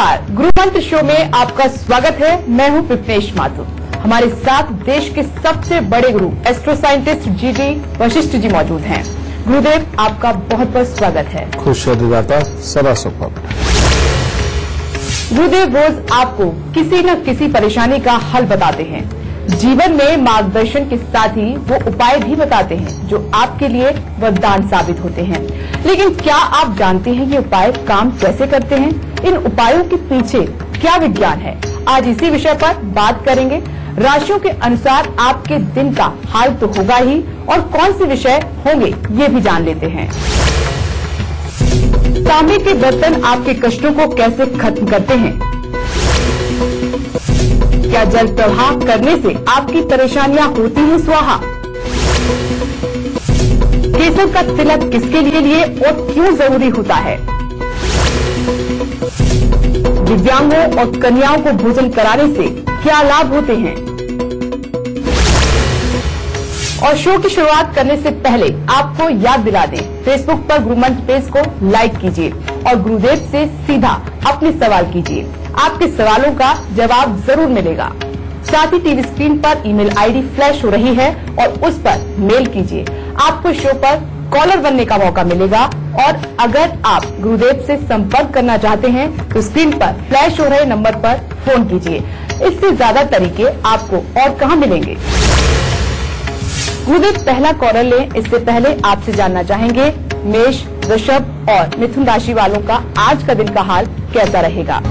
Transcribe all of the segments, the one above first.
नमस्कार, गुरु मंत्र शो में आपका स्वागत है। मैं हूं विपनेश माथुर। हमारे साथ देश के सबसे बड़े गुरु एस्ट्रो साइंटिस्ट जी वशिष्ठ जी मौजूद हैं। गुरुदेव, आपका बहुत बहुत स्वागत है। खुश दाता सदा सुख। गुरुदेव रोज आपको किसी न किसी परेशानी का हल बताते हैं। जीवन में मार्गदर्शन के साथ ही वो उपाय भी बताते हैं जो आपके लिए वरदान साबित होते हैं। लेकिन क्या आप जानते हैं ये उपाय काम कैसे करते हैं? इन उपायों के पीछे क्या विज्ञान है? आज इसी विषय पर बात करेंगे। राशियों के अनुसार आपके दिन का हाल तो होगा ही, और कौन से विषय होंगे ये भी जान लेते हैं। तांबे के बर्तन आपके कष्टों को कैसे खत्म करते हैं? क्या जल प्रवाह करने से आपकी परेशानियां होती हैं स्वाहा? केसर का तिलक किसके लिए और क्यों जरूरी होता है? दिव्यांगों और कन्याओं को भोजन कराने से क्या लाभ होते हैं? और शो की शुरुआत करने से पहले आपको याद दिला दें, फेसबुक पर गुरु मंत्र पेज को लाइक कीजिए और गुरुदेव से सीधा अपने सवाल कीजिए। आपके सवालों का जवाब जरूर मिलेगा। साथ ही टीवी स्क्रीन पर ईमेल आईडी फ्लैश हो रही है और उस पर मेल कीजिए। आपको शो पर कॉलर बनने का मौका मिलेगा। और अगर आप गुरुदेव से संपर्क करना चाहते हैं तो स्क्रीन पर फ्लैश हो रहे नंबर पर फोन कीजिए। इससे ज्यादा तरीके आपको और कहां मिलेंगे। गुरुदेव, पहला कॉलर लें। इससे पहले आपसे जानना चाहेंगे मेष, वृषभ और मिथुन राशि वालों का आज का दिन का हाल कैसा रहेगा।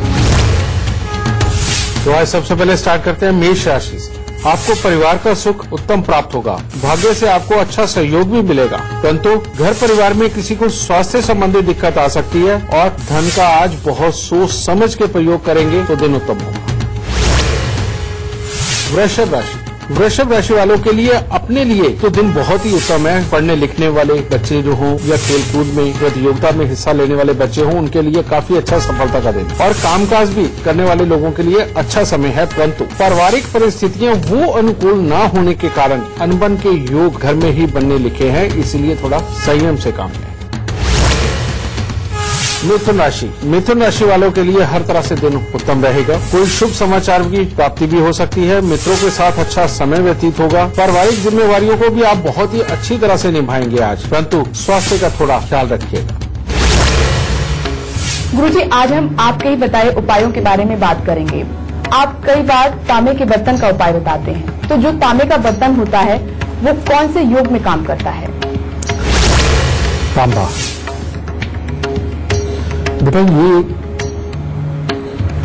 तो आज सबसे पहले स्टार्ट करते हैं मेष राशि से। आपको परिवार का सुख उत्तम प्राप्त होगा। भाग्य से आपको अच्छा सहयोग भी मिलेगा, परंतु घर परिवार में किसी को स्वास्थ्य संबंधी दिक्कत आ सकती है और धन का आज बहुत सोच समझ के प्रयोग करेंगे तो दिन उत्तम होगा। वृषभ राशि वालों के लिए अपने लिए तो दिन बहुत ही उत्तम है। पढ़ने लिखने वाले बच्चे जो हों या खेलकूद में प्रतियोगिता में हिस्सा लेने वाले बच्चे हों, उनके लिए काफी अच्छा सफलता का दिन। और कामकाज भी करने वाले लोगों के लिए अच्छा समय है, परंतु पारिवारिक परिस्थितियां वो अनुकूल न होने के कारण अनबन के योग घर में ही बनने लिखे हैं, इसलिए थोड़ा संयम से काम लें। मिथुन राशि वालों के लिए हर तरह से दिन उत्तम रहेगा। कोई शुभ समाचार की प्राप्ति भी हो सकती है। मित्रों के साथ अच्छा समय व्यतीत होगा। पारिवारिक जिम्मेवारियों को भी आप बहुत ही अच्छी तरह से निभाएंगे आज, परंतु स्वास्थ्य का थोड़ा ख्याल रखिएगा। गुरुजी, आज हम आपके ही बताए उपायों के बारे में बात करेंगे। आप कई बार तांबे के बर्तन का उपाय बताते हैं, तो जो तांबे का बर्तन होता है वो कौन से योग में काम करता है? तांबा बेटा, ये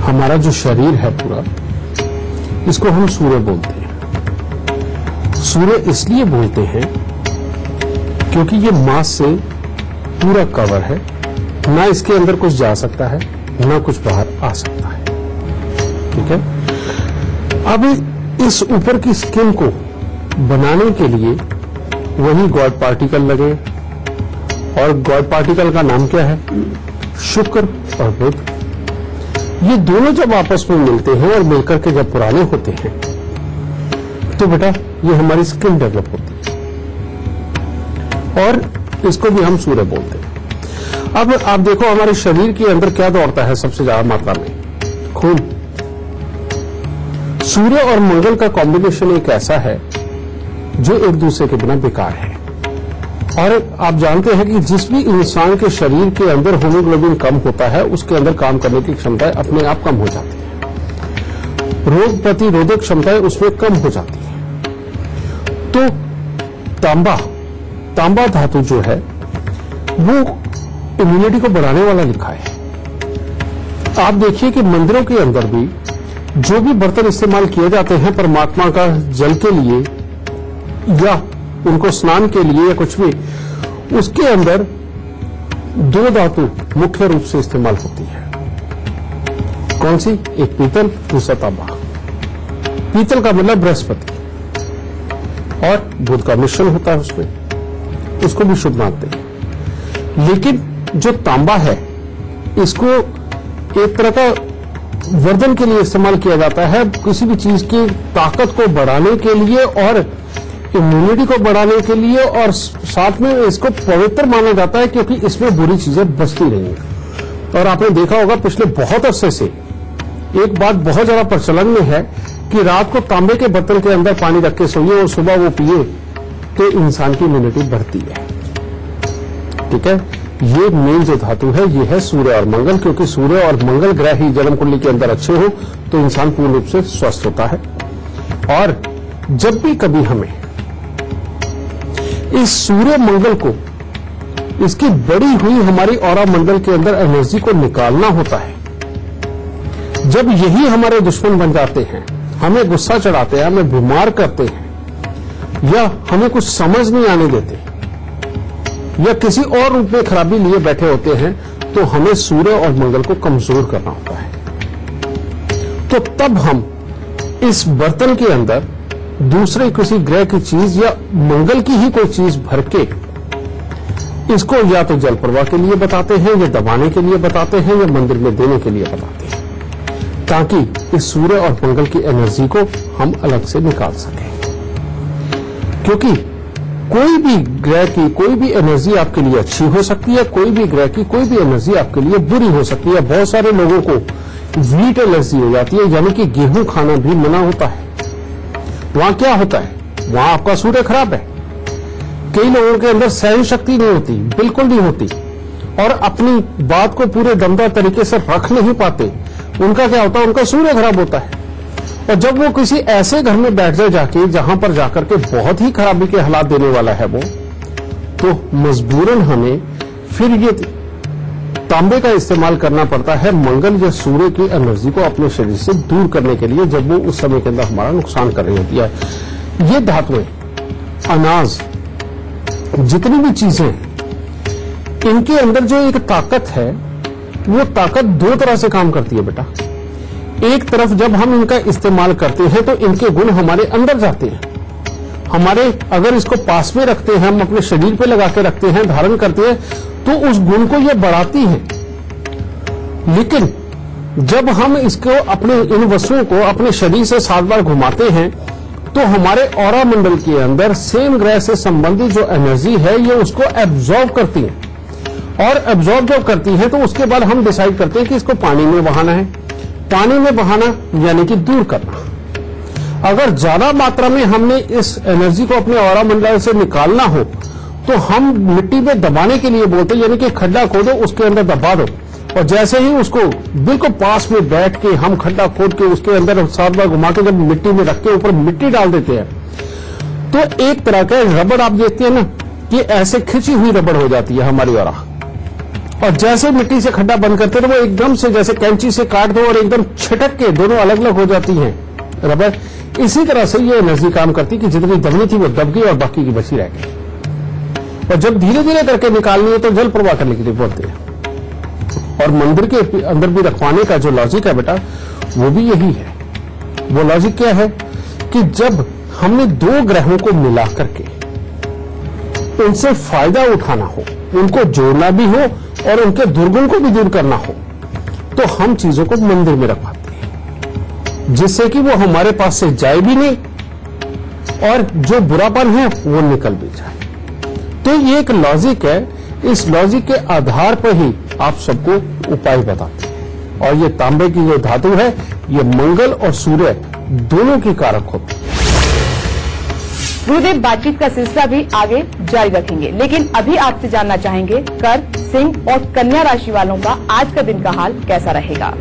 हमारा जो शरीर है पूरा, इसको हम सूर्य बोलते हैं। सूर्य इसलिए बोलते हैं क्योंकि ये मांस से पूरा कवर है, ना इसके अंदर कुछ जा सकता है ना कुछ बाहर आ सकता है। ठीक है। अब इस ऊपर की स्किन को बनाने के लिए वही गॉड पार्टिकल लगे, और गॉड पार्टिकल का नाम क्या है? शुक्र और बुध। ये दोनों जब आपस में मिलते हैं और मिलकर के जब पुराने होते हैं तो बेटा ये हमारी स्किन डेवलप होती है, और इसको भी हम सूर्य बोलते हैं। अब आप देखो हमारे शरीर के अंदर क्या दौड़ता है सबसे ज्यादा मात्रा में? खून। सूर्य और मंगल का कॉम्बिनेशन एक ऐसा है जो एक दूसरे के बिना बेकार है। और आप जानते हैं कि जिस भी इंसान के शरीर के अंदर हीमोग्लोबिन कम होता है, उसके अंदर काम करने की क्षमताएं अपने आप कम हो जाती है। रोग प्रतिरोधक क्षमताएं उसमें कम हो जाती है। तो तांबा धातु जो है वो इम्यूनिटी को बढ़ाने वाला लिखा है। आप देखिए कि मंदिरों के अंदर भी जो भी बर्तन इस्तेमाल किए जाते हैं परमात्मा का जल के लिए या उनको स्नान के लिए या कुछ भी, उसके अंदर दो धातु मुख्य रूप से इस्तेमाल होती है। कौन सी? एक पीतल, दूसरा तांबा। पीतल का मतलब बृहस्पति, और बुध का मिश्रण होता है उसमें, उसको भी शुभ मानते हैं। लेकिन जो तांबा है इसको एक तरह का वर्धन के लिए इस्तेमाल किया जाता है, किसी भी चीज की ताकत को बढ़ाने के लिए और इम्यूनिटी को बढ़ाने के लिए, और साथ में इसको पवित्र माना जाता है क्योंकि इसमें बुरी चीजें बचती नहीं है। और आपने देखा होगा पिछले बहुत अरसे से एक बात बहुत ज्यादा प्रचलन में है कि रात को तांबे के बर्तन के अंदर पानी रख के सोइए और सुबह वो पिए तो इंसान की इम्यूनिटी बढ़ती है। ठीक है, ये मेन जो धातु है ये है सूर्य और मंगल, क्योंकि सूर्य और मंगल ग्रह ही जन्म कुंडली के अंदर अच्छे हो तो इंसान पूर्ण रूप से स्वस्थ होता है। और जब भी कभी हमें इस सूर्य मंगल को, इसकी बड़ी हुई हमारी ऑरा मंडल के अंदर एनर्जी को निकालना होता है, जब यही हमारे दुश्मन बन जाते हैं, हमें गुस्सा चढ़ाते हैं, हमें बीमार करते हैं या हमें कुछ समझ नहीं आने देते या किसी और रूप में खराबी लिए बैठे होते हैं, तो हमें सूर्य और मंगल को कमजोर करना होता है। तो तब हम इस बर्तन के अंदर दूसरे किसी ग्रह की चीज या मंगल की ही कोई चीज भर के इसको या तो जल प्रवाह के लिए बताते हैं या दबाने के लिए बताते हैं या मंदिर में देने के लिए बताते हैं, ताकि इस सूर्य और मंगल की एनर्जी को हम अलग से निकाल सकें। क्योंकि कोई भी ग्रह की कोई भी एनर्जी आपके लिए अच्छी हो सकती है, कोई भी ग्रह की कोई भी एनर्जी आपके लिए बुरी हो सकती है। बहुत सारे लोगों को वीट एलर्जी हो जाती है, यानी कि गेहूं खाना भी मना होता है। वहां क्या होता है, वहां आपका सूर्य खराब है। कई लोगों के अंदर सहन शक्ति नहीं होती, बिल्कुल नहीं होती, और अपनी बात को पूरे दमदार तरीके से रख नहीं पाते। उनका क्या होता है, उनका सूर्य खराब होता है। और जब वो किसी ऐसे घर में बैठ जाए जाके जहां पर जाकर के बहुत ही खराबी के हालात देने वाला है वो, तो मजबूरन हमें फिर ये तांबे का इस्तेमाल करना पड़ता है मंगल या सूर्य की एनर्जी को अपने शरीर से दूर करने के लिए, जब वो उस समय के अंदर हमारा नुकसान कर रही होती है। ये धातुएं, अनाज, जितनी भी चीजें, इनके अंदर जो एक ताकत है, वो ताकत दो तरह से काम करती है बेटा। एक तरफ जब हम इनका इस्तेमाल करते हैं तो इनके गुण हमारे अंदर जाते हैं। हमारे अगर इसको पास में रखते हैं, हम अपने शरीर पे लगा के रखते हैं, धारण करते हैं, तो उस गुण को ये बढ़ाती हैं। लेकिन जब हम इसको अपने इन वस्तुओं को अपने शरीर से 7 बार घुमाते हैं तो हमारे ऑरा मंडल के अंदर सेम ग्रह से संबंधित जो एनर्जी है ये उसको एब्जॉर्ब करती है। और एब्जॉर्ब जब करती है तो उसके बाद हम डिसाइड करते हैं कि इसको पानी में बहाना है। पानी में बहाना यानी कि दूर करना। अगर ज्यादा मात्रा में हमने इस एनर्जी को अपने ऑरा मंडल से निकालना हो तो हम मिट्टी में दबाने के लिए बोलते हैं, यानी कि खड्डा खोदो, उसके अंदर दबा दो, और जैसे ही उसको बिल्कुल पास में बैठ के हम खड्डा खोद के उसके अंदर 7 बार घुमा के जब मिट्टी में रख के ऊपर मिट्टी डाल देते हैं तो एक तरह का रबड़ आप देखते हैं ना कि ऐसे खिंची हुई रबड़ हो जाती है हमारी ऑरा। और जैसे मिट्टी से खड्डा बंद करते हैं तो वो एकदम से जैसे कैंची से काट दो और एकदम छिटक के दोनों अलग अलग हो जाती हैं रबड़। इसी तरह से ये एनर्जी काम करती कि जितनी दबनी थी वो दब गई और बाकी की बची रह गई। और जब धीरे धीरे करके निकालनी है तो जल प्रवाह करने के लिए बोलते हैं। और मंदिर के अंदर भी रखवाने का जो लॉजिक है बेटा वो भी यही है। वो लॉजिक क्या है कि जब हमने 2 ग्रहों को मिला करके उनसे फायदा उठाना हो, उनको जोड़ना भी हो और उनके दुर्गुण को भी दूर करना हो, तो हम चीजों को मंदिर में रखवाते हैं जिससे कि वो हमारे पास से जाए भी नहीं और जो बुरापन है वो निकल भी जाए। तो ये एक लॉजिक है। इस लॉजिक के आधार पर ही आप सबको उपाय बताते हैं। और ये तांबे की जो धातु है ये मंगल और सूर्य दोनों की कारक होती है। गुरुदेव, बातचीत का सिलसिला भी आगे जारी रखेंगे, लेकिन अभी आपसे जानना चाहेंगे कर्क, सिंह और कन्या राशि वालों का आज का दिन का हाल कैसा रहेगा।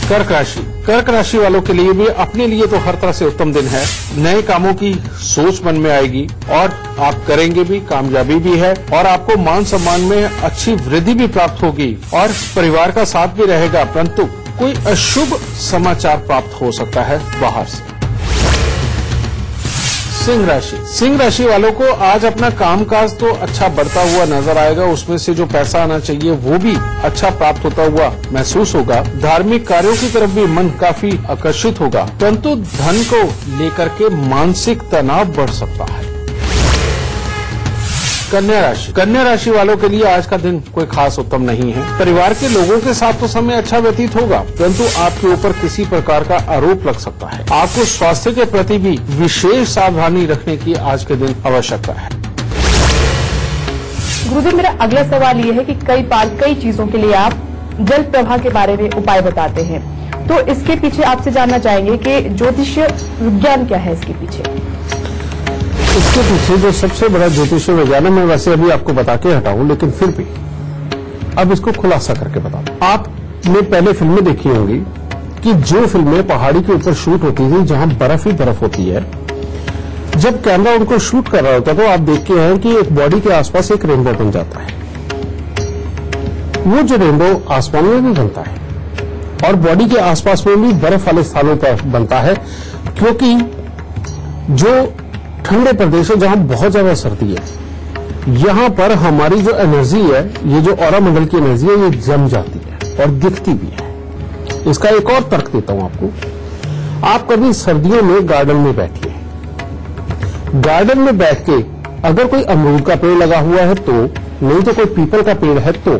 कर्क राशि वालों के लिए भी अपने लिए तो हर तरह से उत्तम दिन है। नए कामों की सोच मन में आएगी और आप करेंगे भी, कामयाबी भी है और आपको मान सम्मान में अच्छी वृद्धि भी प्राप्त होगी और परिवार का साथ भी रहेगा। परंतु कोई अशुभ समाचार प्राप्त हो सकता है बाहर से। सिंह राशि वालों को आज अपना कामकाज तो अच्छा बढ़ता हुआ नजर आएगा, उसमें से जो पैसा आना चाहिए वो भी अच्छा प्राप्त होता हुआ महसूस होगा। धार्मिक कार्यों की तरफ भी मन काफी आकर्षित होगा, परंतु धन को लेकर के मानसिक तनाव बढ़ सकता है। कन्या राशि वालों के लिए आज का दिन कोई खास उत्तम नहीं है। परिवार के लोगों के साथ तो समय अच्छा व्यतीत होगा, परंतु आपके ऊपर किसी प्रकार का आरोप लग सकता है। आपको स्वास्थ्य के प्रति भी विशेष सावधानी रखने की आज के दिन आवश्यकता है। गुरुदेव, मेरा अगला सवाल ये है कि कई बार कई चीजों के लिए आप जल प्रवाह के बारे में उपाय बताते हैं, तो इसके पीछे आपसे जानना चाहेंगे कि ज्योतिष विज्ञान क्या है इसके पीछे? इसके पीछे जो सबसे बड़ा ज्योतिष विज्ञान है, मैं वैसे अभी आपको बता के हटाऊं, लेकिन फिर भी अब इसको खुलासा करके बताऊं। आपने पहले फिल्में देखी होंगी कि जो फिल्में पहाड़ी के ऊपर शूट होती थी, जहां बर्फ ही बर्फ होती है, जब कैमरा उनको शूट कर रहा होता तो आप देखते हैं कि एक बॉडी के आसपास एक रेनबो बन जाता है। वो जो रेनबो आसमान में भी बनता है और बॉडी के आसपास में भी बर्फ वाले स्थानों पर बनता है, क्योंकि जो ठंडे प्रदेश है जहां बहुत ज्यादा सर्दी है, यहां पर हमारी जो एनर्जी है, ये जो ऑरा मंडल की एनर्जी है, ये जम जाती है और दिखती भी है। इसका एक और तर्क देता हूं आपको। आप कभी सर्दियों में गार्डन में बैठिए, गार्डन में बैठ के अगर कोई अमरूद का पेड़ लगा हुआ है तो, नहीं तो कोई पीपल का पेड़ है तो,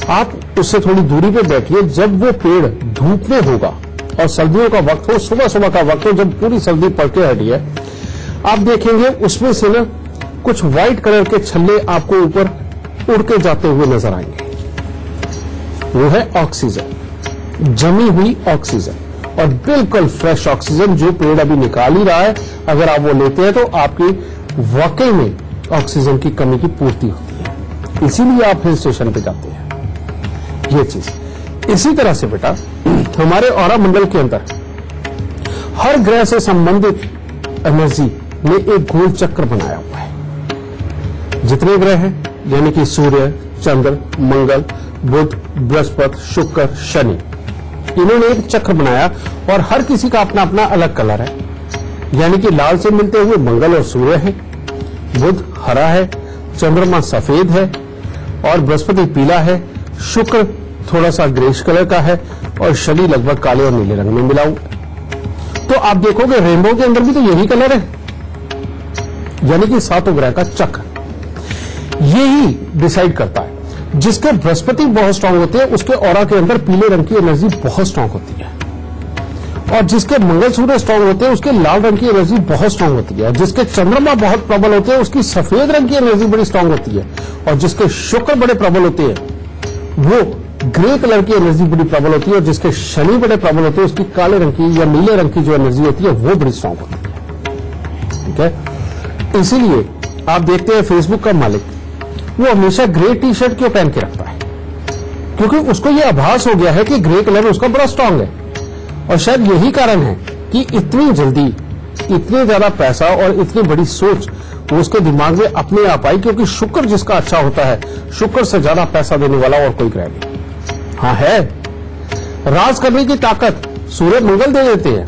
आप उससे थोड़ी दूरी पे बैठिए। जब वो पेड़ धूप में होगा और सर्दियों का वक्त हो, सुबह सुबह का वक्त हो, जब पूरी सर्दी पड़ के हटी है, आप देखेंगे उसमें से ना कुछ व्हाइट कलर के छल्ले आपको ऊपर उड़ के जाते हुए नजर आएंगे। वो है ऑक्सीजन, जमी हुई ऑक्सीजन, और बिल्कुल फ्रेश ऑक्सीजन जो पेड़ अभी निकाल ही रहा है। अगर आप वो लेते हैं तो आपकी वाकई में ऑक्सीजन की कमी की पूर्ति होती है, इसीलिए आप हिल स्टेशन पे जाते हैं। ये चीज इसी तरह से बेटा हमारे ऑरा मंडल के अंदर हर ग्रह से संबंधित एनर्जी ने एक गोल चक्र बनाया हुआ है। जितने ग्रह हैं, यानी कि सूर्य, चंद्र, मंगल, बुध, बृहस्पति, शुक्र, शनि, इन्होंने एक चक्र बनाया और हर किसी का अपना अपना अलग कलर है। यानी कि लाल से मिलते हुए मंगल और सूर्य है, बुध हरा है, चंद्रमा सफेद है और बृहस्पति पीला है, शुक्र थोड़ा सा ग्रेश कलर का है और शनि लगभग काले और नीले रंग में मिला हुआ। तो आप देखोगे रेनबो के अंदर भी तो यही कलर है, यानी कि सातों ग्रह का चक्र यही डिसाइड करता है। जिसके बृहस्पति बहुत स्ट्रांग होते हैं उसके ऑरा के अंदर पीले रंग की एनर्जी बहुत स्ट्रांग होती है, और जिसके मंगल सूर्य स्ट्रांग होते हैं उसके लाल रंग की एनर्जी बहुत स्ट्रांग होती है, जिसके चंद्रमा बहुत प्रबल होते हैं उसकी सफेद रंग की एनर्जी बड़ी स्ट्रांग होती है, और जिसके शुक्र बड़े प्रबल होते हैं वो ग्रे कलर की एनर्जी बड़ी प्रबल होती है, और जिसके शनि बड़े प्रबल होते हैं उसकी काले रंग की या नीले रंग की जो एनर्जी होती है वो बड़ी स्ट्रांग होती है। ठीक है, इसीलिए आप देखते हैं फेसबुक का मालिक वो हमेशा ग्रे टी शर्ट क्यों पहन के रखता है, क्योंकि उसको ये आभास हो गया है कि ग्रे कलर उसका बड़ा स्ट्रांग है। और शायद यही कारण है कि इतनी जल्दी इतने ज्यादा पैसा और इतनी बड़ी सोच वो उसके दिमाग में अपने आप आई, क्योंकि शुक्र जिसका अच्छा होता है, शुक्र से ज्यादा पैसा देने वाला और कोई ग्रह नहीं। हाँ है, राज करने की ताकत सूर्य मंगल दे देते हैं,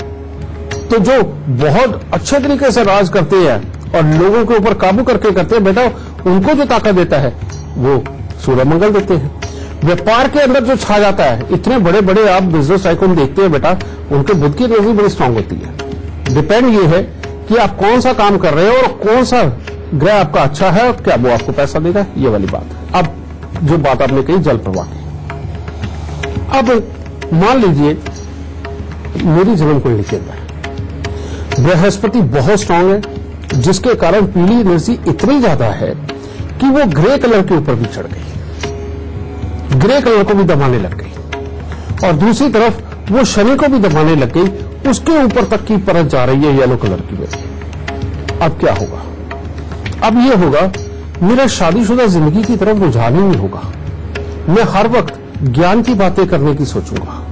तो जो बहुत अच्छे तरीके से राज करते हैं और लोगों के ऊपर काबू करके करते हैं बेटा, उनको जो ताकत देता है वो सूर्य मंगल देते हैं। व्यापार के अंदर जो छा जाता है, इतने बड़े बड़े आप बिजनेस टाइकून देखते हैं बेटा, उनके बुद्ध की एनर्जी बड़ी स्ट्रांग होती है। डिपेंड ये है कि आप कौन सा काम कर रहे हो और कौन सा ग्रह आपका अच्छा है और क्या वो आपको पैसा देगा, ये वाली बात है। अब जो बात आपने कही जल प्रवाह की, अब मान लीजिए मेरी जन्म कुंडली के अंदर बृहस्पति बहुत स्ट्रांग है, जिसके कारण पीली एनर्जी इतनी ज्यादा है कि वो ग्रे कलर के ऊपर भी चढ़ गई, ग्रे कलर को भी दबाने लग गई, और दूसरी तरफ वो शनि को भी दबाने लग गई, उसके ऊपर तक की परत जा रही है येलो कलर की वजह। अब क्या होगा? अब ये होगा मेरा शादीशुदा जिंदगी की तरफ रुझान ही नहीं होगा। मैं हर वक्त ज्ञान की बातें करने की सोचूंगा,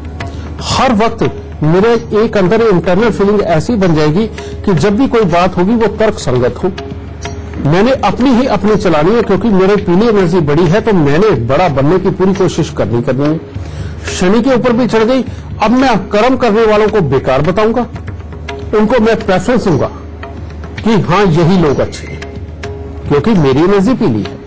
हर वक्त मेरे एक अंदर इंटरनल फीलिंग ऐसी बन जाएगी कि जब भी कोई बात होगी वो तर्क संगत हो। मैंने अपनी ही अपनी चलानी है, क्योंकि मेरे पीली एनर्जी बड़ी है तो मैंने बड़ा बनने की पूरी कोशिश करनी है। शनि के ऊपर भी चढ़ गई, अब मैं कर्म करने वालों को बेकार बताऊंगा, उनको मैं प्रेफरेंस दूंगा कि हाँ यही लोग अच्छे हैं, क्योंकि मेरी एनर्जी पीली है।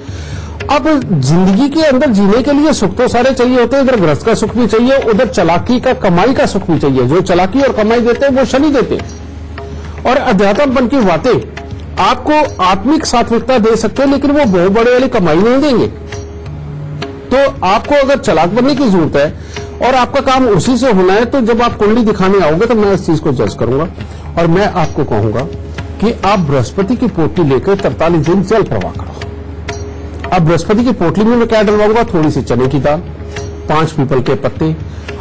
अब जिंदगी के अंदर जीने के लिए सुख तो सारे चाहिए होते हैं, इधर ग्रस्त का सुख भी चाहिए, उधर चालाकी का कमाई का सुख भी चाहिए। जो चालाकी और कमाई देते हैं वो शनि देते हैं, और अध्यात्मपन की बातें आपको आत्मिक सात्विकता दे सकते हैं, लेकिन वो बहुत बड़े वाली कमाई नहीं देंगे। तो आपको अगर चालाक बनने की जरूरत है और आपका काम उसी से होना है, तो जब आप कुंडली दिखाने आओगे तो मैं इस चीज को जज करूंगा और मैं आपको कहूंगा कि आप बृहस्पति की पोटली लेकर 43 दिन जल प्रवाह करो। अब बृहस्पति की पोटली में मैं क्या डलवाऊंगा? थोड़ी सी चने की दाल, 5 पीपल के पत्ते,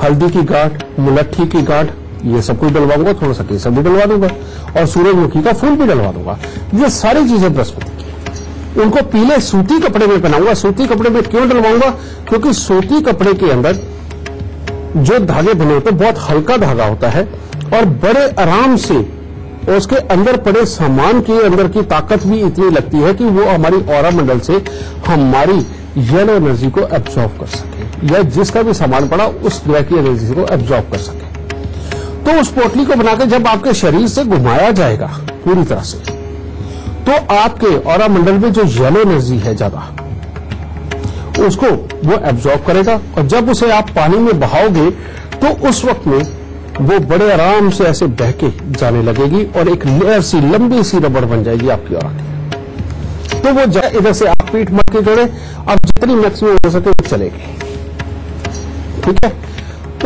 हल्दी की गांठ, मुलट्ठी की गांठ, ये सब कुछ डलवाऊंगा, थोड़ा सा केसर भी डलवा दूंगा और सूरजमुखी का फूल भी डलवा दूंगा। ये सारी चीजें बृहस्पति की। उनको पीले सूती कपड़े में पहनाऊंगा। सूती कपड़े में क्यों डलवाऊंगा? क्योंकि सूती कपड़े के अंदर जो धागे बने होते हैं बहुत हल्का धागा होता है और बड़े आराम से उसके अंदर पड़े सामान के अंदर की ताकत भी इतनी लगती है कि वो हमारी ऑरा मंडल से हमारी येलो एनर्जी को एब्जॉर्ब कर सके, या जिसका भी सामान पड़ा उस ग्रह की एनर्जी को एब्जॉर्ब कर सके। तो उस पोटली को बनाकर जब आपके शरीर से घुमाया जाएगा पूरी तरह से, तो आपके ऑरा मंडल में जो येलो एनर्जी है ज्यादा, उसको वो एब्जॉर्ब करेगा और जब उसे आप पानी में बहाओगे तो उस वक्त में वो बड़े आराम से ऐसे बह के जाने लगेगी और एक लेयर सी लंबी सी रबड़ बन जाएगी आपकी ऑरा की। तो वो इधर से आप पीठ मत के जोड़े, अब जितनी मैक्सिमम हो सके वो चलेगी, ठीक है।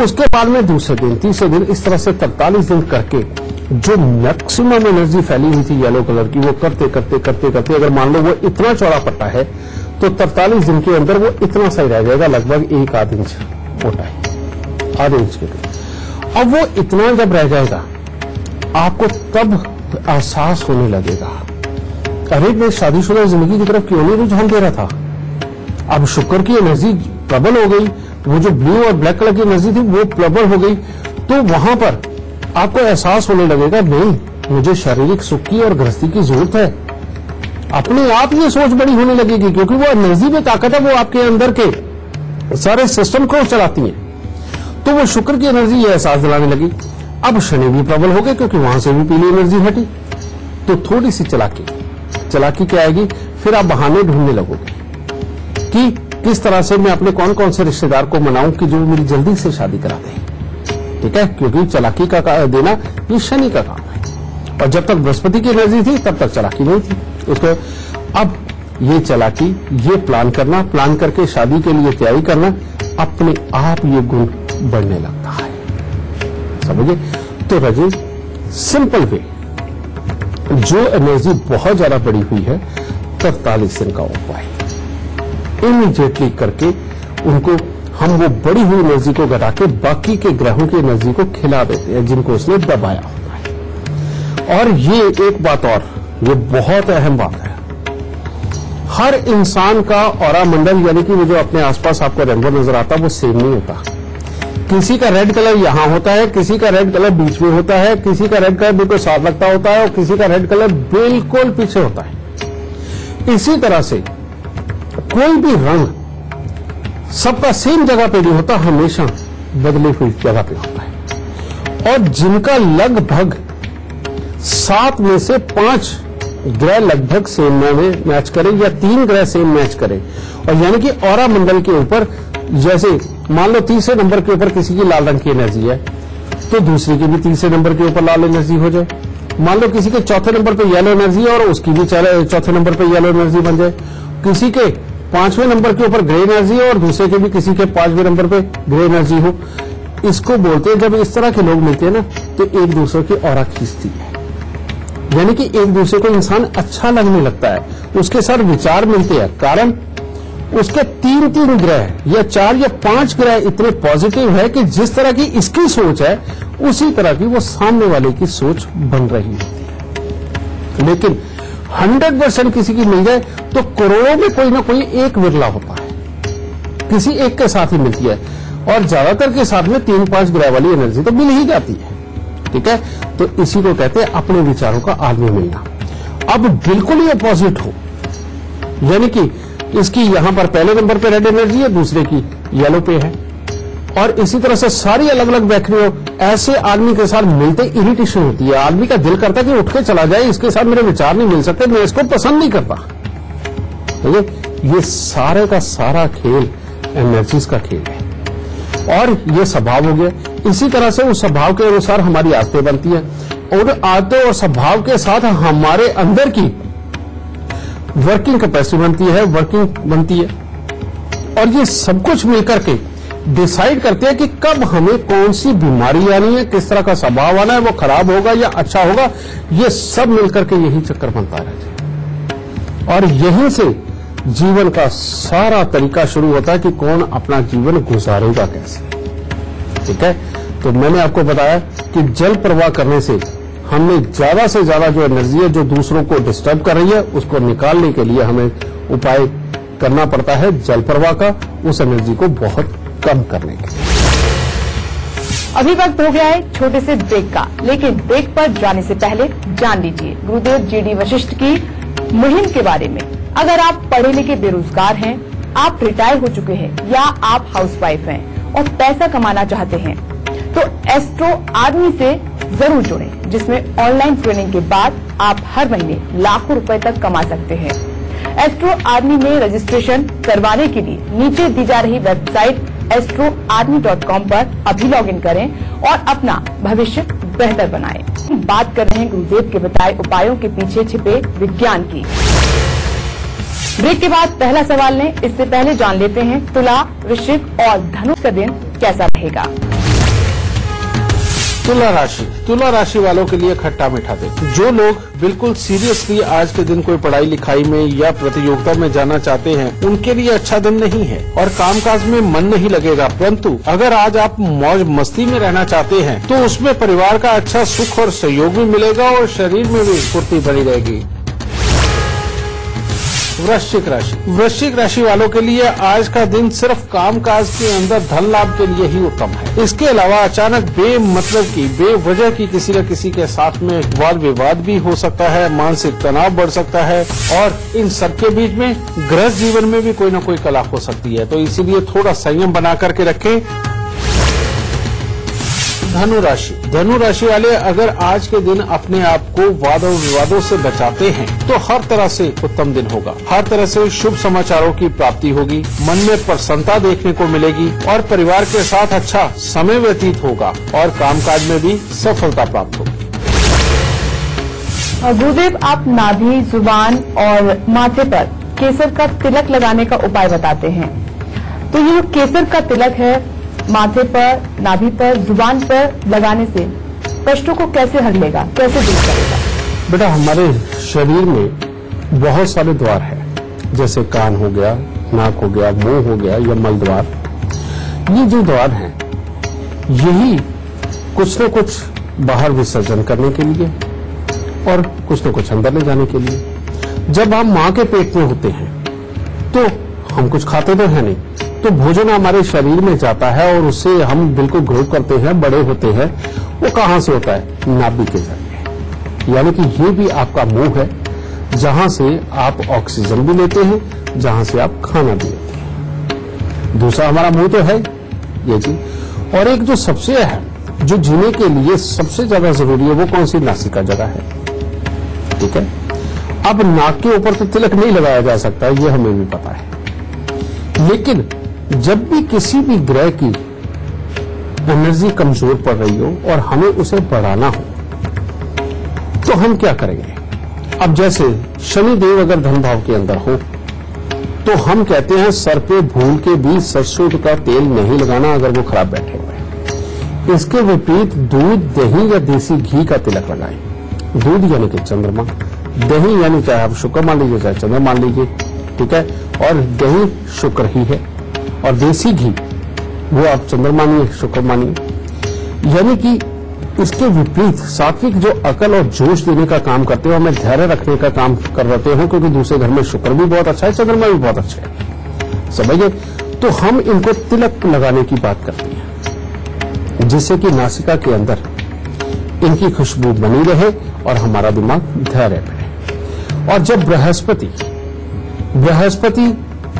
उसके बाद में दूसरे दिन, तीसरे दिन, इस तरह से 43 दिन करके जो मैक्सिमम एनर्जी फैली हुई थी येलो कलर की, वो करते करते करते करते अगर मान लो वो इतना चौड़ा पट्टा है तो 43 दिन के अंदर वो इतना सही रह जाएगा, लगभग 1 इंच मोटा है, आधे इंच के करीब। अब वो इतना जब रह जाएगा आपको तब एहसास होने लगेगा, अरे मैं शादीशुदा जिंदगी की तरफ क्यों नहीं रुझान दे रहा था। अब शुक्र की एनर्जी प्रबल हो गई, वो जो ब्लू और ब्लैक कलर की एनर्जी थी वो प्रबल हो गई, तो वहां पर आपको एहसास होने लगेगा नहीं, मुझे शारीरिक सुख की और गृहस्थी की जरूरत है। अपने आप ये सोच बड़ी होने लगेगी क्योंकि वो एनर्जी में ताकत है, वो आपके अंदर के सारे सिस्टम को चलाती है। तो वो शुक्र की एनर्जी ये एहसास दिलाने लगी। अब शनि भी प्रबल हो गए क्योंकि वहां से भी पीली एनर्जी हटी, तो थोड़ी सी चलाकी क्या आएगी, फिर आप बहाने ढूंढने लगोगे कि किस तरह से मैं अपने कौन कौन से रिश्तेदार को मनाऊं कि जो मेरी जल्दी से शादी करा दे, ठीक है, क्योंकि चलाकी का देना ये शनि का काम है। और जब तक बृहस्पति की एनर्जी थी तब तक चलाकी नहीं थी उसको। अब ये चलाकी, ये प्लान करके शादी के लिए तैयारी करना, अपने आप ये गुण बढ़ने लगता है, समझे। तो रजनी सिंपल वे, जो एनर्जी बहुत ज्यादा बढ़ी हुई है 43 दिन का उपाय इमीडिएटली करके उनको हम वो बढ़ी हुई एनर्जी को घटा के बाकी के ग्रहों की एनर्जी को खिला देते हैं जिनको उसने दबाया होता है। और ये एक बात और, ये बहुत अहम बात है, हर इंसान का ऑरा मंडल यानी कि वो जो अपने आसपास आपको रेनबो नजर आता है वो सेम नहीं होता। किसी का रेड कलर यहां होता है, किसी का रेड कलर बीच में होता है, किसी का रेड कलर बिल्कुल साफ लगता होता है और किसी का रेड कलर बिल्कुल पीछे होता है। इसी तरह से कोई भी रंग सबका सेम जगह पे नहीं होता, हमेशा बदली हुई जगह पे होता है। और जिनका लगभग 7 में से 5 ग्रह लगभग सेम में मैच करें या 3 ग्रह सेम मैच करें, और यानी कि ऑरा मंडल के ऊपर जैसे मान लो तीसरे नंबर के ऊपर किसी की लाल रंग की एनर्जी है तो दूसरे की भी तीसरे नंबर के ऊपर लाल एनर्जी हो जाए। मान लो किसी के चौथे नंबर पे येलो एनर्जी है और उसकी भी चौथे नंबर पे येलो एनर्जी बन जाए। किसी के 5वें नंबर के ऊपर ग्रे एनर्जी है और दूसरे के भी किसी के 5वें नंबर पे ग्रे एनर्जी हो। इसको बोलते हैं, जब इस तरह के लोग मिलते हैं ना तो एक दूसरे की ऑरा खींचती है, यानी कि एक दूसरे को इंसान अच्छा लगने लगता है, उसके साथ विचार मिलते हैं। कारण उसके 3 ग्रह या 4 या 5 ग्रह इतने पॉजिटिव है कि जिस तरह की इसकी सोच है उसी तरह की वो सामने वाले की सोच बन रही होती है। लेकिन 100% किसी की मिल जाए तो करोड़ों में कोई ना कोई एक विरला होता है, किसी एक के साथ ही मिलती है, और ज्यादातर के साथ में 3-5 ग्रह वाली एनर्जी तो मिल ही जाती है, ठीक है। तो इसी को कहते हैं अपने विचारों का आदमी मिलना। अब बिल्कुल ही अपोजिट हो, यानी कि इसकी यहां पर पहले नंबर पे रेड एनर्जी है, दूसरे की येलो पे है, और इसी तरह से सारी अलग अलग बैठनी हो, ऐसे आदमी के साथ मिलते इरिटेशन होती है। आदमी का दिल करता है कि उठ के चला जाए, इसके साथ मेरे विचार नहीं मिल सकते, मैं इसको पसंद नहीं करता। ये सारे का सारा खेल एनर्जीज का खेल है और ये स्वभाव हो गया। इसी तरह से उस स्वभाव के अनुसार हमारी आदतें बनती है और आदतों और स्वभाव के साथ हमारे अंदर की वर्किंग कैपेसिटी बनती है और ये सब कुछ मिलकर के डिसाइड करते हैं कि कब हमें कौन सी बीमारी आनी है, किस तरह का स्वभाव आना है, वो खराब होगा या अच्छा होगा। ये सब मिलकर के यही चक्कर बनता रहता है और यहीं से जीवन का सारा तरीका शुरू होता है कि कौन अपना जीवन गुजारेगा कैसे। ठीक है, तो मैंने आपको बताया कि जल प्रवाह करने से हमने ज्यादा से ज्यादा जो एनर्जी है जो दूसरों को डिस्टर्ब कर रही है उसको निकालने के लिए हमें उपाय करना पड़ता है जल प्रवाह का, उस एनर्जी को बहुत कम करने के लिए। अभी वक्त हो गया है छोटे से ब्रेक का, लेकिन ब्रेक पर जाने से पहले जान लीजिए गुरुदेव जी.डी. वशिष्ठ की मुहिम के बारे में। अगर आप पढ़े लिखे बेरोजगार हैं, आप रिटायर हो चुके हैं या आप हाउसवाइफ हैं और पैसा कमाना चाहते हैं तो एस्ट्रो आर्मी से जरूर जुड़ें, जिसमें ऑनलाइन ट्रेनिंग के बाद आप हर महीने लाखों रुपए तक कमा सकते हैं। एस्ट्रो आर्मी में रजिस्ट्रेशन करवाने के लिए नीचे दी जा रही वेबसाइट astroarmy.com पर अभी लॉगिन करें और अपना भविष्य बेहतर बनाएं। बात कर रहे हैं गुरुदेव के बताए उपायों के पीछे छिपे विज्ञान की। ब्रेक के बाद पहला सवाल लें, इससे पहले जान लेते हैं तुला, वृश्चिक और धनु का दिन कैसा रहेगा। तुला राशि वालों के लिए खट्टा मीठा दिन। जो लोग बिल्कुल सीरियसली आज के दिन कोई पढ़ाई लिखाई में या प्रतियोगिता में जाना चाहते हैं उनके लिए अच्छा दिन नहीं है और कामकाज में मन नहीं लगेगा। परंतु अगर आज आप मौज मस्ती में रहना चाहते हैं तो उसमें परिवार का अच्छा सुख और सहयोग भी मिलेगा और शरीर में भी फुर्ती बनी रहेगी। वृश्चिक राशि वालों के लिए आज का दिन सिर्फ कामकाज के अंदर धन लाभ के लिए ही उत्तम है। इसके अलावा अचानक बेवजह की किसी न किसी के साथ में वाद विवाद भी हो सकता है, मानसिक तनाव बढ़ सकता है और इन सबके बीच में गृहस्थ जीवन में भी कोई न कोई कला हो सकती है, तो इसीलिए थोड़ा संयम बना करके रखें। धनु राशि वाले अगर आज के दिन अपने आप को वाद और विवादों से बचाते हैं तो हर तरह से उत्तम दिन होगा। हर तरह से शुभ समाचारों की प्राप्ति होगी, मन में प्रसन्नता देखने को मिलेगी और परिवार के साथ अच्छा समय व्यतीत होगा और कामकाज में भी सफलता प्राप्त होगी। गुरुदेव, आप नाभि, जुबान और माथे पर केसर का तिलक लगाने का उपाय बताते हैं, तो ये जो केसर का तिलक है माथे पर, नाभि पर, जुबान पर लगाने से कष्टों को कैसे हर लेगा, कैसे दूर करेगा? बेटा, हमारे शरीर में बहुत सारे द्वार हैं, जैसे कान हो गया, नाक हो गया, मुंह हो गया या मल द्वार। ये जो द्वार हैं यही कुछ न कुछ बाहर विसर्जन करने के लिए और कुछ न कुछ अंदर ले जाने के लिए। जब हम मां के पेट में होते हैं तो हम कुछ खाते तो है नहीं, तो भोजन हमारे शरीर में जाता है और उससे हम बिल्कुल ग्रो करते हैं, बड़े होते हैं। वो कहां से होता है? नाभि के जरिए। यानी कि ये भी आपका मुंह है जहां से आप ऑक्सीजन भी लेते हैं, जहां से आप खाना भी लेते हैं। दूसरा हमारा मुंह तो है ये जी, और एक जो सबसे अहम, जो जीने के लिए सबसे ज्यादा जरूरी है, वो कौन सी? नासिका जगह है। ठीक है, अब नाक के ऊपर तो तिलक नहीं लगाया जा सकता, ये हमें भी पता है, लेकिन जब भी किसी भी ग्रह की एनर्जी कमजोर पड़ रही हो और हमें उसे बढ़ाना हो तो हम क्या करेंगे? अब जैसे शनिदेव अगर धन भाव के अंदर हो तो हम कहते हैं सर पे भूल के भी सरसों का तेल नहीं लगाना अगर वो खराब बैठे हुए हैं। इसके विपरीत दूध, दही या देसी घी का तिलक लगाएं। दूध यानी कि चंद्रमा, दही यानी चाहे आप शुक्र मान लीजिए चाहे चंद्र मान लीजिए, ठीक है, और दही शुक्र ही है और देसी घी वो आप चंद्र मानिए, शुक्र मानिए। यानी कि इसके विपरीत सात्विक जो अकल और जोश देने का काम करते हो, हमें धैर्य रखने का काम कर रहे हो, क्योंकि दूसरे घर में शुक्र भी बहुत अच्छा है, चंद्रमा भी बहुत अच्छा है, समझिए। तो हम इनको तिलक लगाने की बात करते हैं जिससे कि नासिका के अंदर इनकी खुशबू बनी रहे और हमारा दिमाग धैर्य रहे। और जब बृहस्पति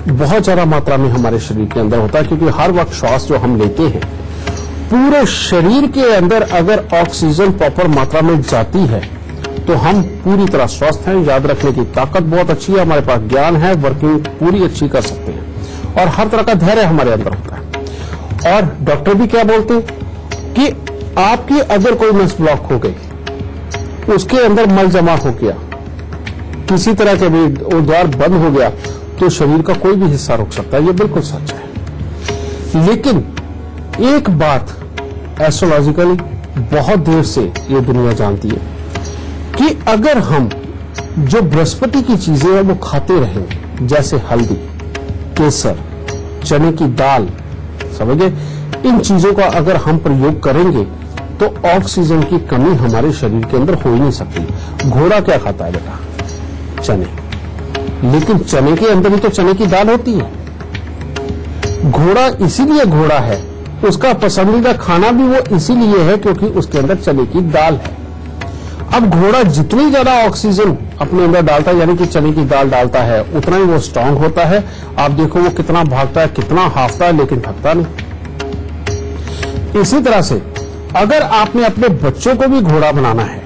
बहुत ज्यादा मात्रा में हमारे शरीर के अंदर होता है, क्योंकि हर वक्त श्वास जो हम लेते हैं पूरे शरीर के अंदर अगर ऑक्सीजन प्रॉपर मात्रा में जाती है तो हम पूरी तरह स्वस्थ हैं, याद रखने की ताकत बहुत अच्छी है, हमारे पास ज्ञान है, वर्किंग पूरी अच्छी कर सकते हैं और हर तरह का धैर्य हमारे अंदर होता है। और डॉक्टर भी क्या बोलते हैं कि आपकी अगर कोई नस ब्लॉक हो गई, उसके अंदर मल जमा हो गया, किसी तरह के भी द्वार बंद हो गया, तो शरीर का कोई भी हिस्सा रुक सकता है, ये बिल्कुल सच है। लेकिन एक बात एस्ट्रोलॉजिकली बहुत देर से ये दुनिया जानती है कि अगर हम जो बृहस्पति की चीजें हैं वो खाते रहेंगे, जैसे हल्दी, केसर, चने की दाल, समझे, इन चीजों का अगर हम प्रयोग करेंगे तो ऑक्सीजन की कमी हमारे शरीर के अंदर हो ही नहीं सकती। घोड़ा क्या खाता है बेटा? चने, लेकिन चने के अंदर ही तो चने की दाल होती है। घोड़ा इसीलिए घोड़ा है, उसका पसंदीदा खाना भी वो इसीलिए है क्योंकि उसके अंदर चने की दाल है। अब घोड़ा जितनी ज्यादा ऑक्सीजन अपने अंदर डालता है, यानी कि चने की दाल डालता है, उतना ही वो स्ट्रांग होता है। आप देखो वो कितना भागता है, कितना हाफता है, लेकिन थकता नहीं। इसी तरह से अगर आपने अपने बच्चों को भी घोड़ा बनाना है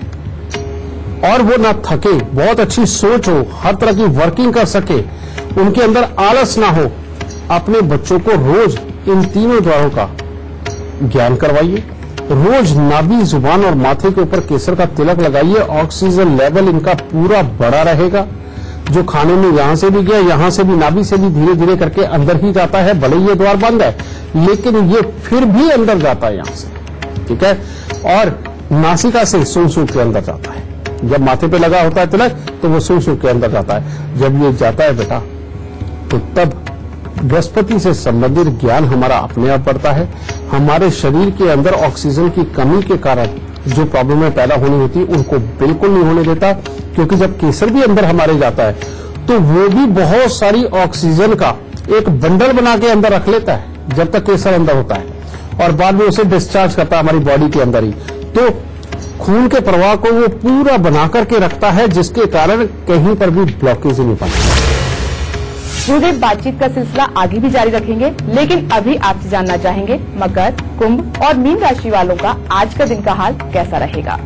और वो ना थके, बहुत अच्छी सोच हो, हर तरह की वर्किंग कर सके, उनके अंदर आलस ना हो, अपने बच्चों को रोज इन तीनों द्वारों का ज्ञान करवाइए। रोज नाभि, जुबान और माथे के ऊपर केसर का तिलक लगाइए। ऑक्सीजन लेवल इनका पूरा बड़ा रहेगा। जो खाने में यहां से भी गया, यहां से भी, नाभि से भी धीरे धीरे करके अंदर ही जाता है। भले ये द्वार बंद है लेकिन ये फिर भी अंदर जाता है यहां से, ठीक है। और नासिका से सूं के अंदर जाता है। जब माथे पे लगा होता है तिलक तो वो सूं के अंदर जाता है। जब ये जाता है बेटा तो तब बृहस्पति से संबंधित ज्ञान हमारा अपने आप बढ़ता है। हमारे शरीर के अंदर ऑक्सीजन की कमी के कारण जो प्रॉब्लमें पैदा होनी होती उनको बिल्कुल नहीं होने देता, क्योंकि जब केसर भी अंदर हमारे जाता है तो वो भी बहुत सारी ऑक्सीजन का एक बंडल बना के अंदर रख लेता है जब तक केसर अंदर होता है, और बाद में उसे डिस्चार्ज करता है हमारी बॉडी के अंदर ही। तो खून के प्रवाह को वो पूरा बना करके रखता है, जिसके कारण कहीं पर भी ब्लॉकेज नहीं बनता। गुरुदेव, बातचीत का सिलसिला आगे भी जारी रखेंगे, लेकिन अभी आपसे जानना चाहेंगे मकर, कुंभ और मीन राशि वालों का आज का दिन का हाल कैसा रहेगा।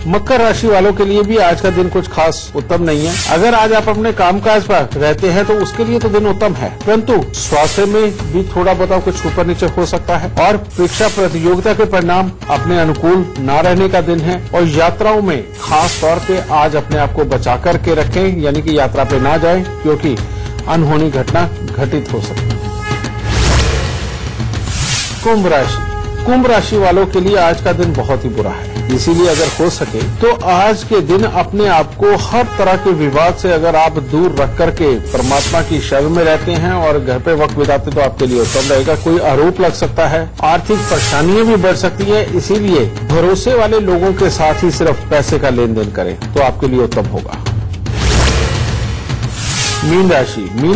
मकर राशि वालों के लिए भी आज का दिन कुछ खास उत्तम नहीं है। अगर आज आप अपने कामकाज पर रहते हैं तो उसके लिए तो दिन उत्तम है, परंतु स्वास्थ्य में भी थोड़ा बहुत कुछ ऊपर नीचे हो सकता है। और परीक्षा प्रतियोगिता के परिणाम अपने अनुकूल न रहने का दिन है। और यात्राओं में खास तौर पे आज अपने आप को बचा करके रखें, यानी कि यात्रा पे ना जाएं, क्योंकि अनहोनी घटना घटित हो सकती है। कुंभ राशि वालों के लिए आज का दिन बहुत ही बुरा है। इसीलिए अगर हो सके तो आज के दिन अपने आप को हर तरह के विवाद से अगर आप दूर रख करके परमात्मा की शरण में रहते हैं और घर पे वक्त बिताते तो आपके लिए उत्तम रहेगा। कोई आरोप लग सकता है, आर्थिक परेशानियां भी बढ़ सकती है, इसीलिए भरोसे वाले लोगों के साथ ही सिर्फ पैसे का लेन देन करें तो आपके लिए उत्तम होगा। मीन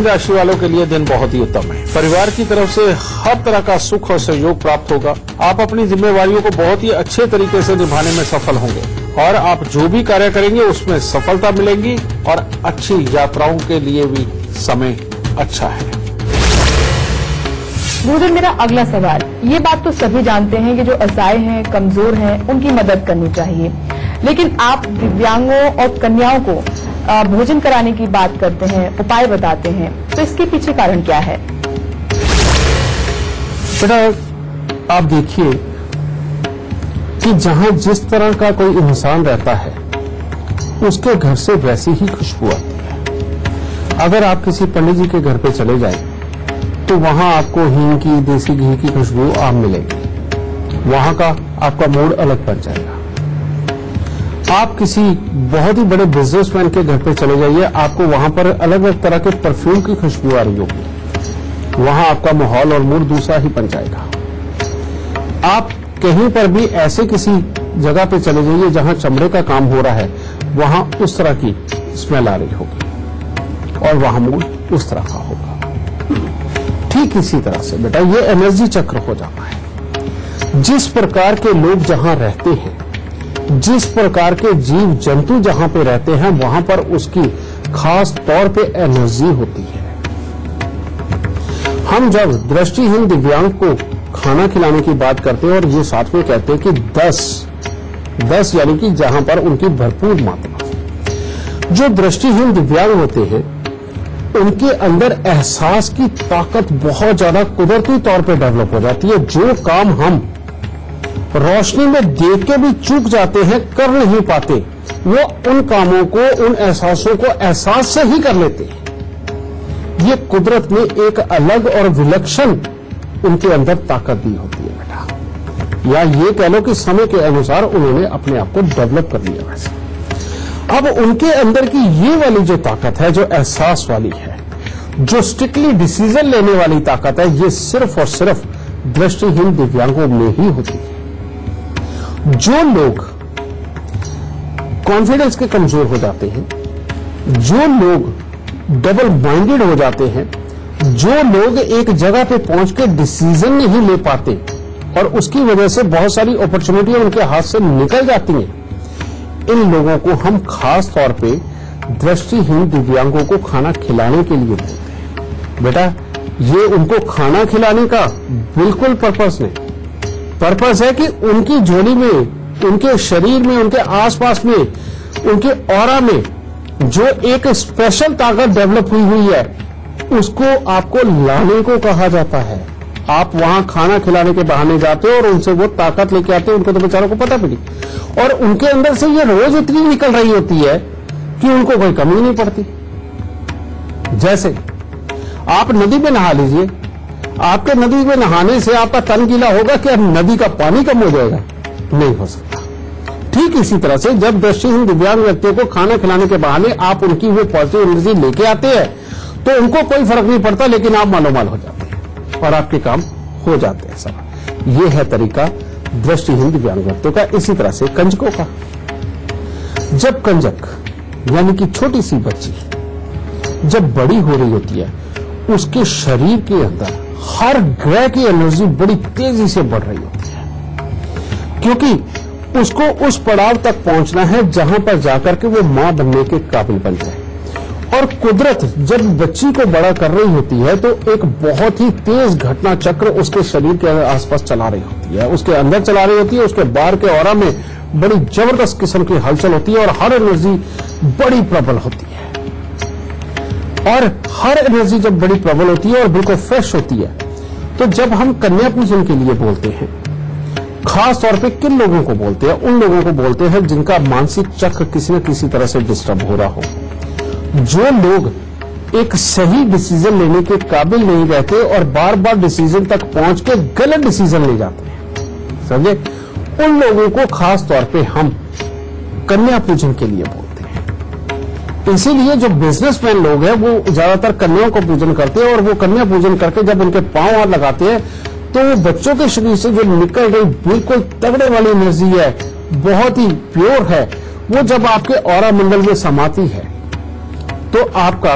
राशि वालों के लिए दिन बहुत ही उत्तम है। परिवार की तरफ से हर तरह का सुख और सहयोग प्राप्त होगा। आप अपनी जिम्मेवारियों को बहुत ही अच्छे तरीके से निभाने में सफल होंगे और आप जो भी कार्य करेंगे उसमें सफलता मिलेगी और अच्छी यात्राओं के लिए भी समय अच्छा है। गुरुदेव, मेरा अगला सवाल, ये बात तो सभी जानते हैं कि जो असहाय हैं, कमजोर हैं, उनकी मदद करनी चाहिए, लेकिन आप दिव्यांगों और कन्याओं को भोजन कराने की बात करते हैं, उपाय बताते हैं, तो इसके पीछे कारण क्या है? बेटा आप देखिए कि जहां जिस तरह का कोई इंसान रहता है उसके घर से वैसी ही खुशबू आती है। अगर आप किसी पंडित जी के घर पे चले जाएं तो वहां आपको हींग की, देसी घी की खुशबू आम मिलेगी। वहां का आपका मूड अलग बन जाएगा। आप किसी बहुत ही बड़े बिजनेसमैन के घर पे चले जाइए, आपको वहां पर अलग अलग तरह के परफ्यूम की खुशबू आ रही होगी। वहां आपका माहौल और मूड दूसरा ही बन जाएगा। आप कहीं पर भी ऐसे किसी जगह पे चले जाइए जहां चमड़े का काम हो रहा है, वहां उस तरह की स्मेल आ रही होगी और वहां मूड उस तरह का होगा। ठीक इसी तरह से बेटा ये एनर्जी चक्र हो जाता है। जिस प्रकार के लोग जहां रहते हैं, जिस प्रकार के जीव जंतु जहां पे रहते हैं, वहां पर उसकी खास तौर पे एनर्जी होती है। हम जब दृष्टिहीन दिव्यांग को खाना खिलाने की बात करते हैं और ये साथ में कहते हैं कि 10 यानी कि जहां पर उनकी भरपूर मात्रा। जो दृष्टिहीन दिव्यांग होते हैं उनके अंदर एहसास की ताकत बहुत ज्यादा कुदरती तौर पे डेवलप हो जाती है। जो काम हम रोशनी में देख के भी चूक जाते हैं, कर नहीं पाते, वो उन कामों को, उन एहसासों को एहसास से ही कर लेते हैं। ये कुदरत ने एक अलग और विलक्षण उनके अंदर ताकत दी होती है बेटा, या ये कह लो कि समय के अनुसार उन्होंने अपने आप को डेवलप कर लिया। वैसे अब उनके अंदर की ये वाली जो ताकत है, जो एहसास वाली है, जो स्ट्रिक्टली डिसीजन लेने वाली ताकत है, ये सिर्फ और सिर्फ दृष्टिहीन दिव्यांगों में ही होती है। जो लोग कॉन्फिडेंस के कमजोर हो जाते हैं, जो लोग डबल माइंडेड हो जाते हैं, जो लोग एक जगह पे पहुंच के डिसीजन नहीं ले पाते और उसकी वजह से बहुत सारी अपॉर्चुनिटियां उनके हाथ से निकल जाती हैं, इन लोगों को हम खास तौर पे दृष्टिहीन दिव्यांगों को खाना खिलाने के लिए बोलते हैं। बेटा, ये उनको खाना खिलाने का बिल्कुल पर्पस नहीं। पर्पस है कि उनकी झोली में, उनके शरीर में, उनके आसपास में, उनके ऑरा में जो एक स्पेशल ताकत डेवलप हुई है, उसको आपको लाने को कहा जाता है। आप वहां खाना खिलाने के बहाने जाते हो और उनसे वो ताकत लेके आते हो, उनको तो बेचारों को पता भी नहीं, और उनके अंदर से ये रोज इतनी निकल रही होती है कि उनको कोई कमी नहीं पड़ती। जैसे आप नदी में नहा लीजिए, आपके नदी में नहाने से आपका तन गीला होगा कि अब नदी का पानी कम हो जाएगा? नहीं हो सकता। ठीक इसी तरह से जब दृष्टिहीन दिव्यांग व्यक्तियों को खाना खिलाने के बहाने आप उनकी वो पॉजिटिव एनर्जी लेके आते हैं तो उनको कोई फर्क नहीं पड़ता, लेकिन आप मालोमाल हो जाते हैं और आपके काम हो जाते हैं सब। ये है तरीका दृष्टिहीन दिव्यांग व्यक्तियों का। इसी तरह से कंजकों का, जब कंजक यानी कि छोटी सी बच्ची जब बड़ी हो रही होती है, उसके शरीर के अंदर हर ग्रह की एनर्जी बड़ी तेजी से बढ़ रही होती है, क्योंकि उसको उस पड़ाव तक पहुंचना है जहां पर जाकर के वो मां बनने के काबिल बन जाए। और कुदरत जब बच्ची को बड़ा कर रही होती है तो एक बहुत ही तेज घटना चक्र उसके शरीर के आसपास चला रही होती है, उसके अंदर चला रही होती है, उसके बाहर के ऑरा में बड़ी जबरदस्त किस्म की हलचल होती है और हर एनर्जी बड़ी प्रबल होती है। और हर एनर्जी जब बड़ी प्रबल होती है और बिल्कुल फ्रेश होती है, तो जब हम कन्या पूजन के लिए बोलते हैं, खास तौर पे किन लोगों को बोलते हैं? उन लोगों को बोलते हैं जिनका मानसिक चक्र किसी न किसी तरह से डिस्टर्ब हो रहा हो, जो लोग एक सही डिसीजन लेने के काबिल नहीं रहते और बार बार डिसीजन तक पहुंच के गलत डिसीजन ले जाते हैं, समझे? उन लोगों को खास तौर पे हम कन्या पूजन के लिए बोलते हैं। इसीलिए जो बिजनेसमैन लोग हैं वो ज्यादातर कन्याओं को पूजन करते हैं और वो कन्या पूजन करके जब उनके पांव हाथ लगाते हैं तो वो बच्चों के शरीर से जो निकल गई बिल्कुल तगड़े वाली एनर्जी है, बहुत ही प्योर है, वो जब आपके ऑरा मंडल में समाती है तो आपका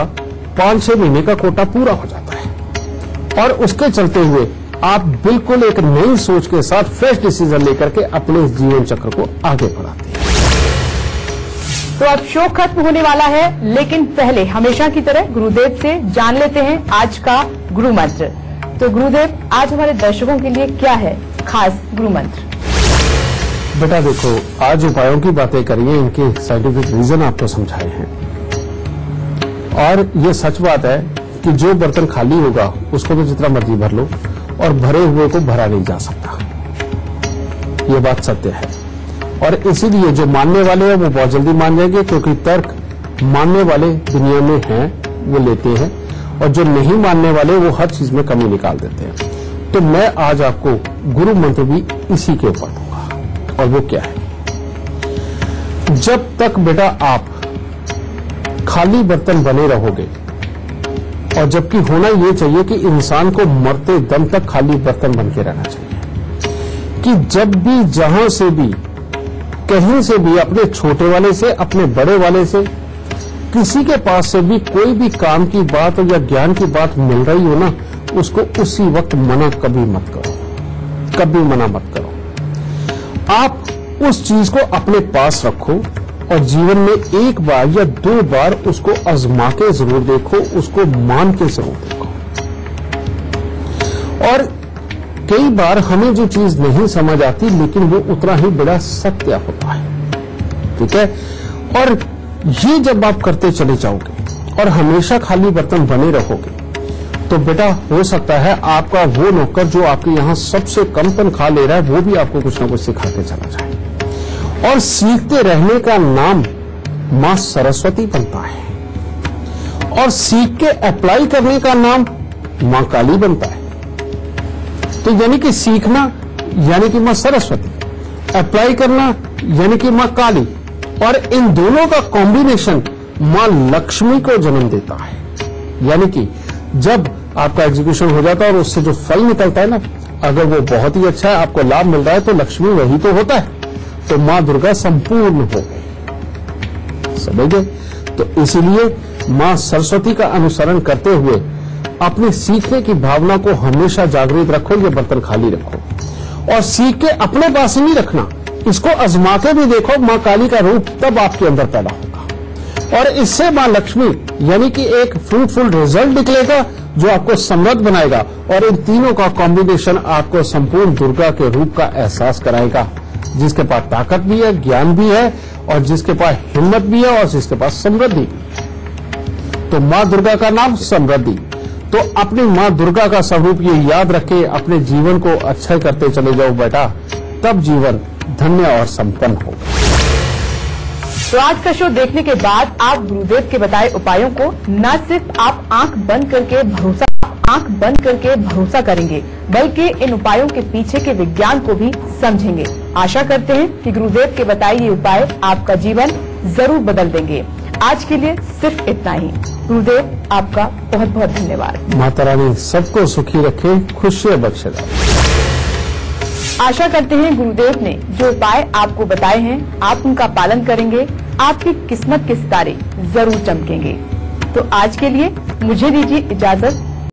5-6 महीने का कोटा पूरा हो जाता है और उसके चलते हुए आप बिल्कुल एक नई सोच के साथ फ्रेश डिसीजन लेकर के अपने जीवन चक्र को आगे बढ़ाते हैं। तो अब शो खत्म होने वाला है, लेकिन पहले हमेशा की तरह गुरुदेव से जान लेते हैं आज का गुरु मंत्र। तो गुरुदेव, आज हमारे दर्शकों के लिए क्या है खास गुरु मंत्र? बेटा देखो, आज उपायों की बातें करिए, इनके साइंटिफिक रीजन आपको समझाए हैं, और ये सच बात है कि जो बर्तन खाली होगा उसको तो जितना मर्जी भर लो और भरे हुए को भरा नहीं जा सकता। ये बात सत्य है और इसीलिए जो मानने वाले हैं वो बहुत जल्दी मान जाएंगे, क्योंकि तर्क मानने वाले दुनिया में हैं, वो लेते हैं, और जो नहीं मानने वाले वो हर चीज में कमी निकाल देते हैं। तो मैं आज आपको गुरु मंत्र भी इसी के ऊपर दूंगा, और वो क्या है? जब तक बेटा आप खाली बर्तन बने रहोगे, और जबकि होना यह चाहिए कि इंसान को मरते दम तक खाली बर्तन बन के रहना चाहिए, कि जब भी जहां से भी कहीं से भी अपने छोटे वाले से, अपने बड़े वाले से, किसी के पास से भी कोई भी काम की बात या ज्ञान की बात मिल रही हो ना, उसको उसी वक्त मना कभी मत करो, कभी मना मत करो। आप उस चीज को अपने पास रखो और जीवन में एक बार या 2 बार उसको आजमा के जरूर देखो, उसको मान के जरूर देखो। और कई बार हमें जो चीज नहीं समझ आती, लेकिन वो उतना ही बड़ा सत्य होता है, ठीक है? और ये जब आप करते चले जाओगे और हमेशा खाली बर्तन बने रहोगे, तो बेटा हो सकता है आपका वो नौकर जो आपके यहां सबसे कम तनख्वाह ले रहा है, वो भी आपको कुछ ना कुछ सिखा के चला जाए। और सीखते रहने का नाम मां सरस्वती बनता है, और सीख के अप्लाई करने का नाम मां काली बनता है। तो यानी कि सीखना यानी कि मां सरस्वती, अप्लाई करना यानी कि मां काली, और इन दोनों का कॉम्बिनेशन मां लक्ष्मी को जन्म देता है। यानी कि जब आपका एग्जीक्यूशन हो जाता है और उससे जो फल निकलता है ना, अगर वो बहुत ही अच्छा है, आपको लाभ मिल रहा है, तो लक्ष्मी वही तो होता है, तो मां दुर्गा संपूर्ण हो गई। समझ गए? तो इसीलिए मां सरस्वती का अनुसरण करते हुए अपने सीखने की भावना को हमेशा जागृत रखो, ये बर्तन खाली रखो और सीख के अपने पास ही नहीं रखना, इसको आजमा के भी देखो। मां काली का रूप तब आपके अंदर पैदा होगा और इससे मां लक्ष्मी यानी कि एक फ्रूटफुल रिजल्ट निकलेगा जो आपको समृद्ध बनाएगा और इन तीनों का कॉम्बिनेशन आपको संपूर्ण दुर्गा के रूप का एहसास कराएगा, जिसके पास ताकत भी है, ज्ञान भी है और जिसके पास हिम्मत भी है और जिसके पास समृद्धि। तो मां दुर्गा का नाम समृद्धि। तो अपनी मां दुर्गा का स्वरूप ये याद रखे, अपने जीवन को अच्छा करते चले जाओ बेटा, तब जीवन धन्य और संपन्न होगा। तो आज का शो देखने के बाद आप गुरुदेव के बताए उपायों को न सिर्फ आप आंख बंद करके भरोसा करेंगे, बल्कि इन उपायों के पीछे के विज्ञान को भी समझेंगे। आशा करते हैं कि गुरुदेव के बताए ये उपाय आपका जीवन जरूर बदल देंगे। आज के लिए सिर्फ इतना ही। गुरुदेव, आपका बहुत बहुत धन्यवाद। माता रानी सबको सुखी रखे, खुशियां बख्शे। आशा करते हैं गुरुदेव ने जो उपाय आपको बताए हैं आप उनका पालन करेंगे, आपकी किस्मत के सितारे जरूर चमकेंगे। तो आज के लिए मुझे दीजिए इजाजत।